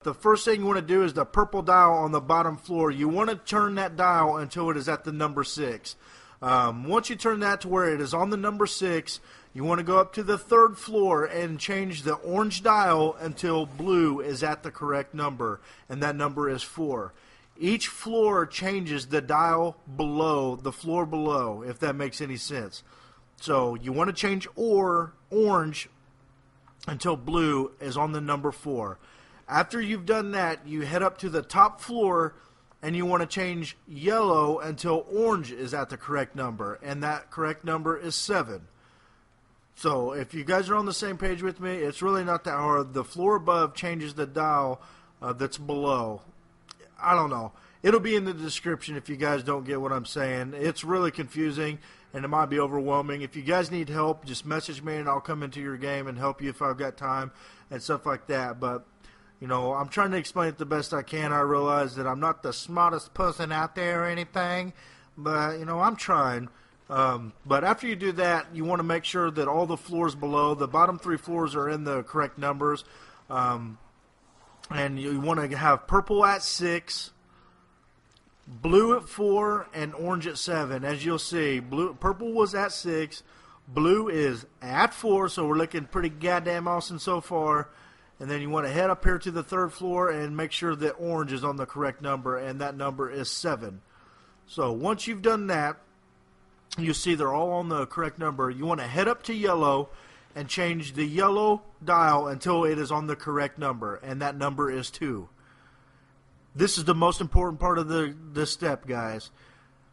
the first thing you want to do is the purple dial on the bottom floor. You want to turn that dial until it is at the number 6. Once you turn that to where it is on the number 6, you want to go up to the 3rd floor and change the orange dial until blue is at the correct number, and that number is 4. Each floor changes the dial below, the floor below, if that makes any sense. So you want to change orange until blue is on the number 4. After you've done that, you head up to the top floor and you want to change yellow until orange is at the correct number, and that correct number is 7. So if you guys are on the same page with me, it's really not that hard. The floor above changes the dial that's below. I don't know. It'll be in the description if you guys don't get what I'm saying. It's really confusing, and it might be overwhelming. If you guys need help, just message me, and I'll come into your game and help you if I've got time and stuff like that. But, you know, I'm trying to explain it the best I can. I realize that I'm not the smartest person out there or anything, but, you know, I'm trying. But after you do that, you want to make sure that all the floors below, the bottom 3 floors are in the correct numbers. And you want to have purple at 6, blue at 4, and orange at 7. As you'll see, purple was at 6, blue is at 4, so we're looking pretty goddamn awesome so far. And then you want to head up here to the 3rd floor and make sure that orange is on the correct number, and that number is 7. So once you've done that, you see they're all on the correct number. You want to head up to yellow and change the yellow dial until it is on the correct number, and that number is 2. This is the most important part of this step, guys.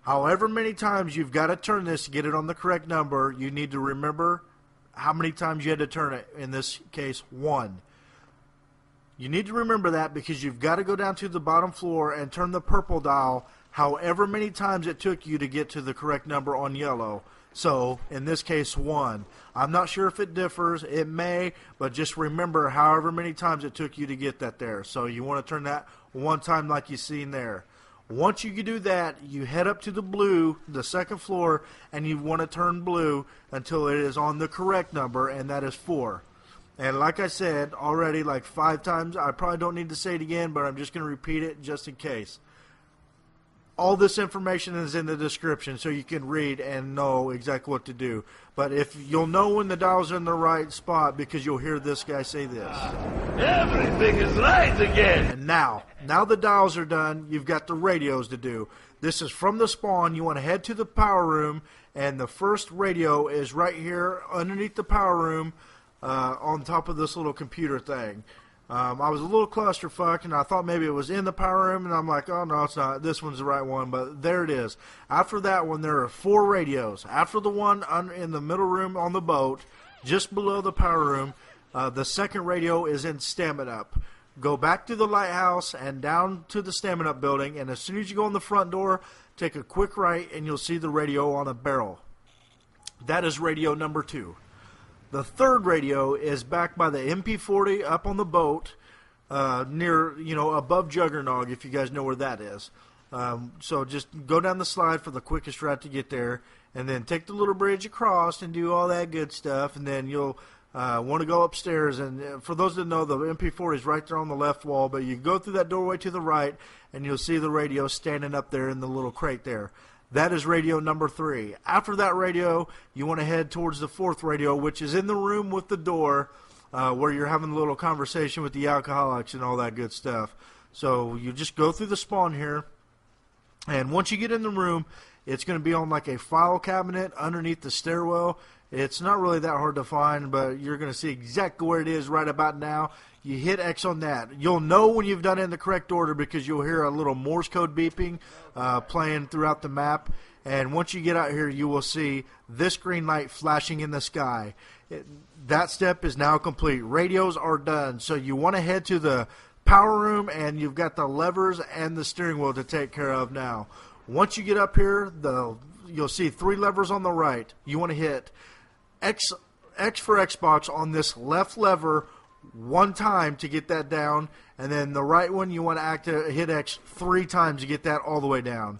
However many times you've got to turn this to get it on the correct number, you need to remember how many times you had to turn it. In this case, 1. You need to remember that because you've got to go down to the bottom floor and turn the purple dial however many times it took you to get to the correct number on yellow. So, in this case, 1. I'm not sure if it differs. It may, but just remember however many times it took you to get that there. So, you want to turn that 1 time like you seen there. Once you do that, you head up to the blue, the 2nd floor, and you want to turn blue until it is on the correct number, and that is 4. And like I said already like 5 times, I probably don't need to say it again, but I'm just going to repeat it just in case. All this information is in the description so you can read and know exactly what to do. But if you'll know when the dials are in the right spot because you'll hear this guy say this. Everything is right again. And now the dials are done, you've got the radios to do. This is from the spawn. You want to head to the power room, and the first radio is right here underneath the power room on top of this little computer thing. I was a little clusterfuck, and I thought maybe it was in the power room, and I'm like, oh, no, it's not. This one's the right one, but there it is. After that one, there are 4 radios. After the one in the middle room on the boat, just below the power room, the 2nd radio is in Stamina Up. Go back to the lighthouse and down to the Stamina Up building, and as soon as you go in the front door, take a quick right, and you'll see the radio on a barrel. That is radio number 2. The 3rd radio is back by the MP40 up on the boat near, above Juggernog, if you guys know where that is. So just go down the slide for the quickest route to get there, and then take the little bridge across and do all that good stuff, and then you'll want to go upstairs. And for those that know, the MP40 is right there on the left wall, but you go through that doorway to the right, and you'll see the radio standing up there in the little crate there. That is radio number 3. After that radio, you want to head towards the 4th radio, which is in the room with the door where you're having a little conversation with the alcoholics and all that good stuff. So you just go through the spawn here, and once you get in the room, it's going to be on like a file cabinet underneath the stairwell. It's not really that hard to find, but you're going to see exactly where it is right about now. You hit X on that. You'll know when you've done it in the correct order because you'll hear a little Morse code beeping playing throughout the map. And once you get out here, you will see this green light flashing in the sky. That step is now complete. Radios are done. So you want to head to the power room, and you've got the levers and the steering wheel to take care of now. Once you get up here, you'll see 3 levers on the right. You want to hit X for Xbox on this left lever 1 time to get that down, and then the right one you want to hit X 3 times to get that all the way down.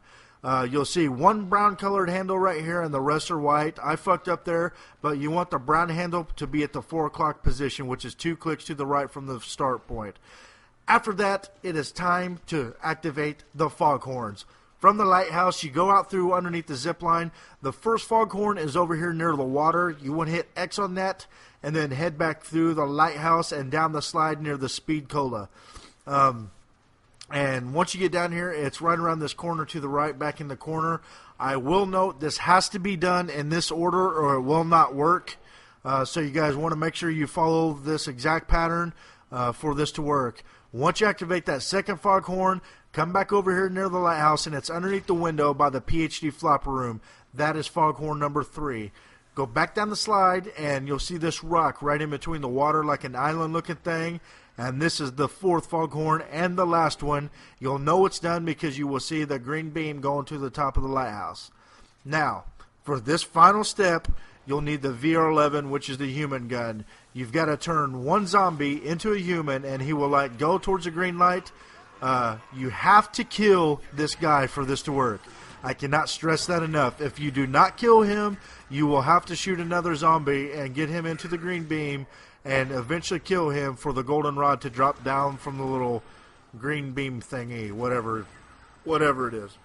You'll see 1 brown colored handle right here, and the rest are white. I fucked up there, but you want the brown handle to be at the 4 o'clock position, which is 2 clicks to the right from the start point. After that, it is time to activate the foghorns. From the lighthouse, you go out through underneath the zip line. The first foghorn is over here near the water. You want to hit X on that, and then head back through the lighthouse and down the slide near the speed cola. And once you get down here, it's right around this corner to the right, back in the corner. I will note this has to be done in this order or it will not work. So you guys want to make sure you follow this exact pattern for this to work. Once you activate that second foghorn, come back over here near the lighthouse, and it's underneath the window by the PhD flopper room. That is foghorn number 3. Go back down the slide, and you'll see this rock right in between the water like an island-looking thing. And this is the 4th foghorn and the last one. You'll know it's done because you will see the green beam going to the top of the lighthouse. Now, for this final step, you'll need the VR11, which is the human gun. You've got to turn one zombie into a human, and he will go towards the green light. You have to kill this guy for this to work. I cannot stress that enough. If you do not kill him, you will have to shoot another zombie and get him into the green beam and eventually kill him for the golden rod to drop down from the little green beam thingy, whatever it is.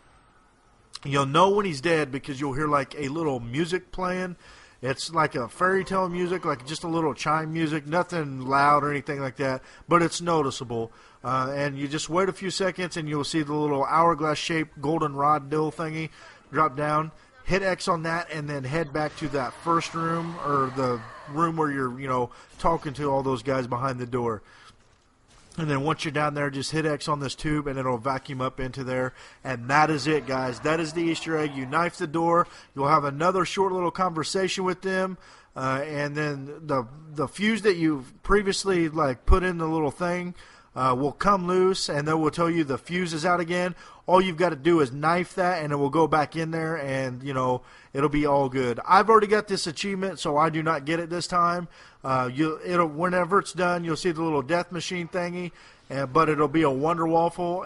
You'll know when he's dead because you'll hear like a little music playing. It's like a fairy tale music, like just a little chime music, nothing loud or anything like that, but it's noticeable. And you just wait a few seconds and you'll see the little hourglass-shaped golden rod dill thingy drop down. Hit X on that and then head back to that first room or the room where you're, talking to all those guys behind the door. And then once you're down there, just hit X on this tube, and it'll vacuum up into there. And that is it, guys. That is the Easter egg. You knife the door. You'll have another short little conversation with them. And then the fuse that you've previously put in the little thing will come loose, and they will tell you the fuse is out again. All you've got to do is knife that, and it will go back in there, and, it'll be all good. I've already got this achievement, so I do not get it this time. Whenever it's done, you'll see the little death machine thingy, but it'll be a Wonder Waffle.